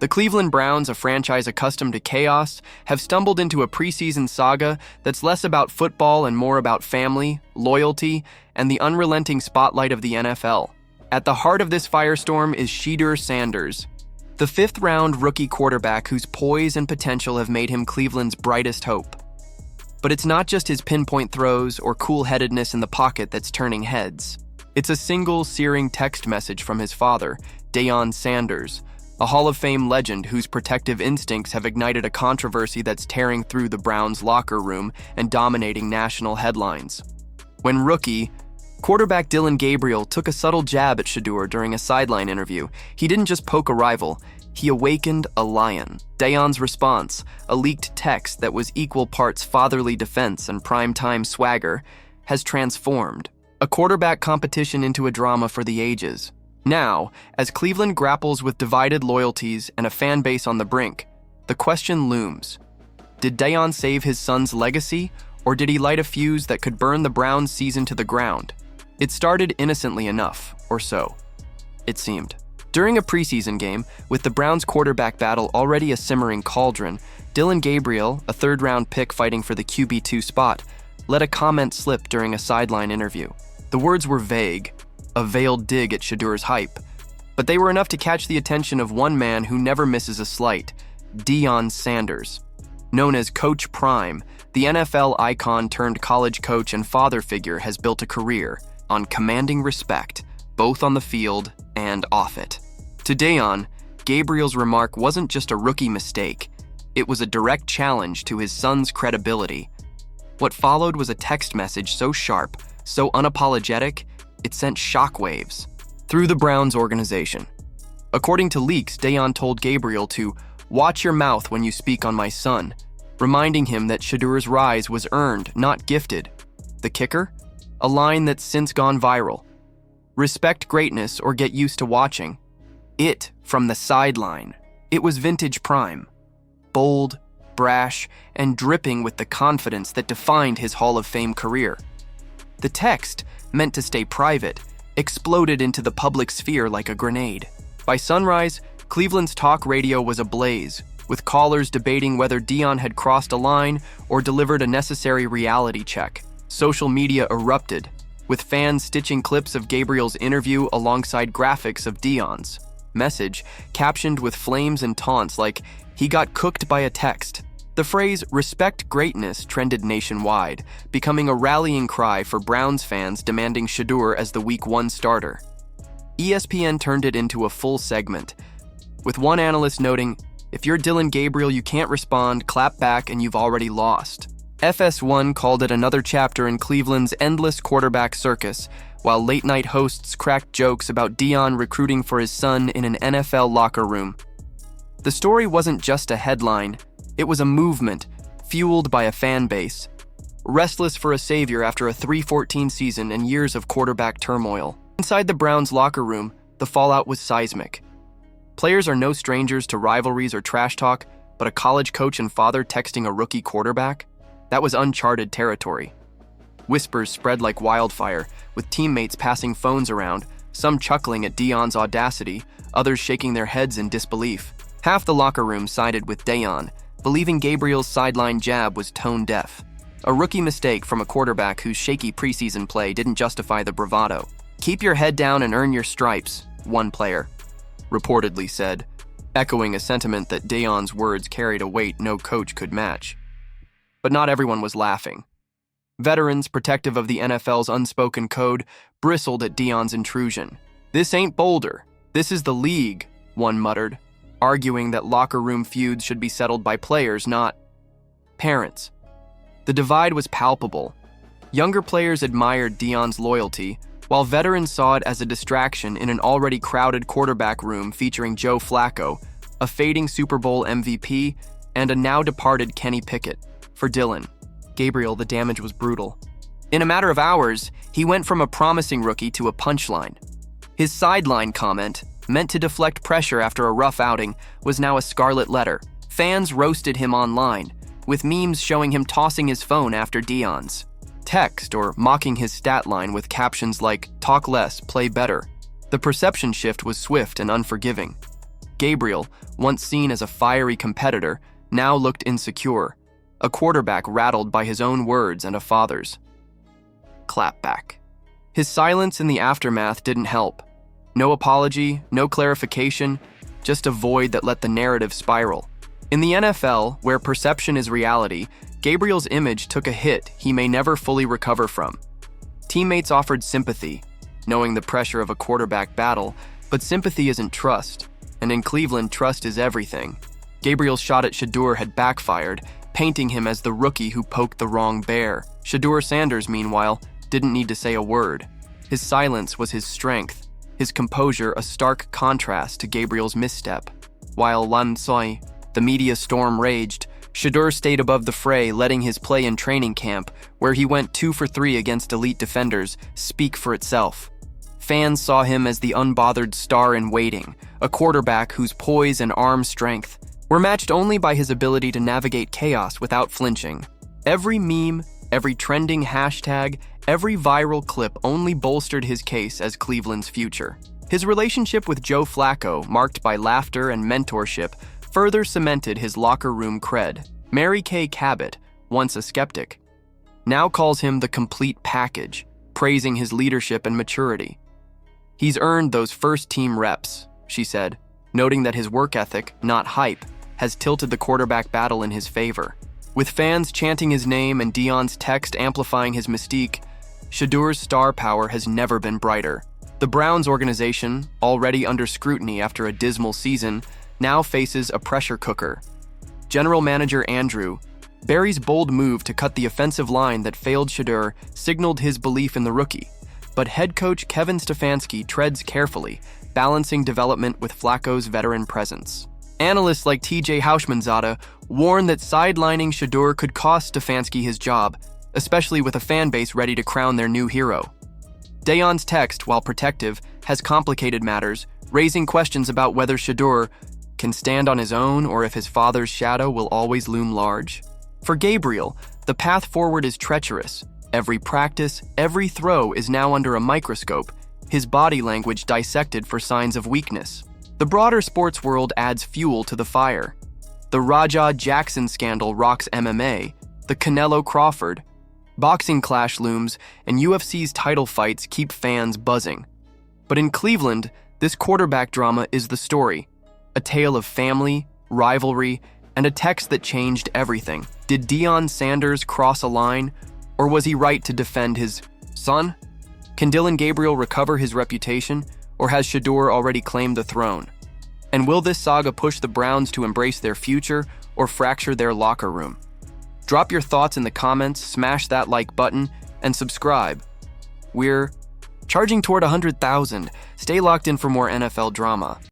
The Cleveland Browns, a franchise accustomed to chaos, have stumbled into a preseason saga that's less about football and more about family, loyalty, and the unrelenting spotlight of the NFL. At the heart of this firestorm is Shedeur Sanders, the fifth-round rookie quarterback whose poise and potential have made him Cleveland's brightest hope. But it's not just his pinpoint throws or cool-headedness in the pocket that's turning heads. It's a single, searing text message from his father, Deion Sanders, a Hall of Fame legend whose protective instincts have ignited a controversy that's tearing through the Browns' locker room and dominating national headlines. When rookie, quarterback Dylan Gabriel took a subtle jab at Shedeur during a sideline interview, he didn't just poke a rival, he awakened a lion. Deion's response, a leaked text that was equal parts fatherly defense and primetime swagger, has transformed a quarterback competition into a drama for the ages. Now, as Cleveland grapples with divided loyalties and a fan base on the brink, the question looms. Did Deion save his son's legacy, or did he light a fuse that could burn the Browns' season to the ground? It started innocently enough, or so it seemed. During a preseason game, with the Browns' quarterback battle already a simmering cauldron, Dylan Gabriel, a third-round pick fighting for the QB2 spot, let a comment slip during a sideline interview. The words were vague, a veiled dig at Shedeur's hype, but they were enough to catch the attention of one man who never misses a slight, Deion Sanders. Known as Coach Prime, the NFL icon turned college coach and father figure has built a career on commanding respect, both on the field and off it. To Deion, Gabriel's remark wasn't just a rookie mistake, it was a direct challenge to his son's credibility. What followed was a text message so sharp, so unapologetic, it sent shockwaves through the Browns organization. According to leaks, Deion told Gabriel to watch your mouth when you speak on my son, reminding him that Shedeur's rise was earned, not gifted. The kicker? A line that's since gone viral. Respect greatness or get used to watching. It from the sideline. It was vintage Prime. Bold, brash, and dripping with the confidence that defined his Hall of Fame career. The text, meant to stay private, exploded into the public sphere like a grenade. By sunrise, Cleveland's talk radio was ablaze, with callers debating whether Deion had crossed a line or delivered a necessary reality check. Social media erupted, with fans stitching clips of Gabriel's interview alongside graphics of Deion's message, captioned with flames and taunts like, "He got cooked by a text." The phrase, "respect greatness," trended nationwide, becoming a rallying cry for Browns fans demanding Shedeur as the Week 1 starter. ESPN turned it into a full segment, with one analyst noting, "If you're Dylan Gabriel, you can't respond, clap back, and you've already lost." FS1 called it another chapter in Cleveland's endless quarterback circus, while late-night hosts cracked jokes about Deion recruiting for his son in an NFL locker room. The story wasn't just a headline, it was a movement, fueled by a fan base, restless for a savior after a 3-14 season and years of quarterback turmoil. Inside the Browns' locker room, the fallout was seismic. Players are no strangers to rivalries or trash talk, but a college coach and father texting a rookie quarterback? That was uncharted territory. Whispers spread like wildfire, with teammates passing phones around, some chuckling at Deion's audacity, others shaking their heads in disbelief. Half the locker room sided with Deion, believing Gabriel's sideline jab was tone-deaf. A rookie mistake from a quarterback whose shaky preseason play didn't justify the bravado. "Keep your head down and earn your stripes," one player reportedly said, echoing a sentiment that Deion's words carried a weight no coach could match. But not everyone was laughing. Veterans, protective of the NFL's unspoken code, bristled at Deion's intrusion. "This ain't Boulder. This is the league," one muttered, arguing that locker room feuds should be settled by players, not parents. The divide was palpable. Younger players admired Deion's loyalty, while veterans saw it as a distraction in an already crowded quarterback room featuring Joe Flacco, a fading Super Bowl MVP, and a now-departed Kenny Pickett. For Dylan Gabriel, the damage was brutal. In a matter of hours, he went from a promising rookie to a punchline. His sideline comment, meant to deflect pressure after a rough outing, was now a scarlet letter. Fans roasted him online, with memes showing him tossing his phone after Deion's text or mocking his stat line with captions like, "Talk less, play better." The perception shift was swift and unforgiving. Gabriel, once seen as a fiery competitor, now looked insecure, a quarterback rattled by his own words and a father's. Clapback. His silence in the aftermath didn't help. No apology, no clarification, just a void that let the narrative spiral. In the NFL, where perception is reality, Gabriel's image took a hit he may never fully recover from. Teammates offered sympathy, knowing the pressure of a quarterback battle, but sympathy isn't trust, and in Cleveland, trust is everything. Gabriel's shot at Shedeur had backfired, painting him as the rookie who poked the wrong bear. Shedeur Sanders, meanwhile, didn't need to say a word. His silence was his strength, his composure a stark contrast to Gabriel's misstep. While the media storm raged, Shedeur stayed above the fray, letting his play in training camp, where he went 2 for 3 against elite defenders, speak for itself. Fans saw him as the unbothered star in waiting, a quarterback whose poise and arm strength were matched only by his ability to navigate chaos without flinching. Every meme, every trending hashtag, every viral clip only bolstered his case as Cleveland's future. His relationship with Joe Flacco, marked by laughter and mentorship, further cemented his locker room cred. Mary Kay Cabot, once a skeptic, now calls him the complete package, praising his leadership and maturity. "He's earned those first-team reps," she said, noting that his work ethic, not hype, has tilted the quarterback battle in his favor. With fans chanting his name and Deion's text amplifying his mystique, Shedeur's star power has never been brighter. The Browns organization, already under scrutiny after a dismal season, now faces a pressure cooker. General Manager Andrew Barry's bold move to cut the offensive line that failed Shedeur signaled his belief in the rookie, but head coach Kevin Stefanski treads carefully, balancing development with Flacco's veteran presence. Analysts like TJ Houshmandzadeh warn that sidelining Shedeur could cost Stefanski his job, especially with a fan base ready to crown their new hero. Deion's text, while protective, has complicated matters, raising questions about whether Shedeur can stand on his own or if his father's shadow will always loom large. For Gabriel, the path forward is treacherous. Every practice, every throw is now under a microscope, his body language dissected for signs of weakness. The broader sports world adds fuel to the fire. The Rajah Jackson scandal rocks MMA, the Canelo-Crawford boxing clash looms, and UFC's title fights keep fans buzzing. But in Cleveland, this quarterback drama is the story. A tale of family, rivalry, and a text that changed everything. Did Deion Sanders cross a line, or was he right to defend his son? Can Dylan Gabriel recover his reputation, or has Shedeur already claimed the throne? And will this saga push the Browns to embrace their future or fracture their locker room? Drop your thoughts in the comments, smash that like button, and subscribe. We're charging toward 100,000. Stay locked in for more NFL drama.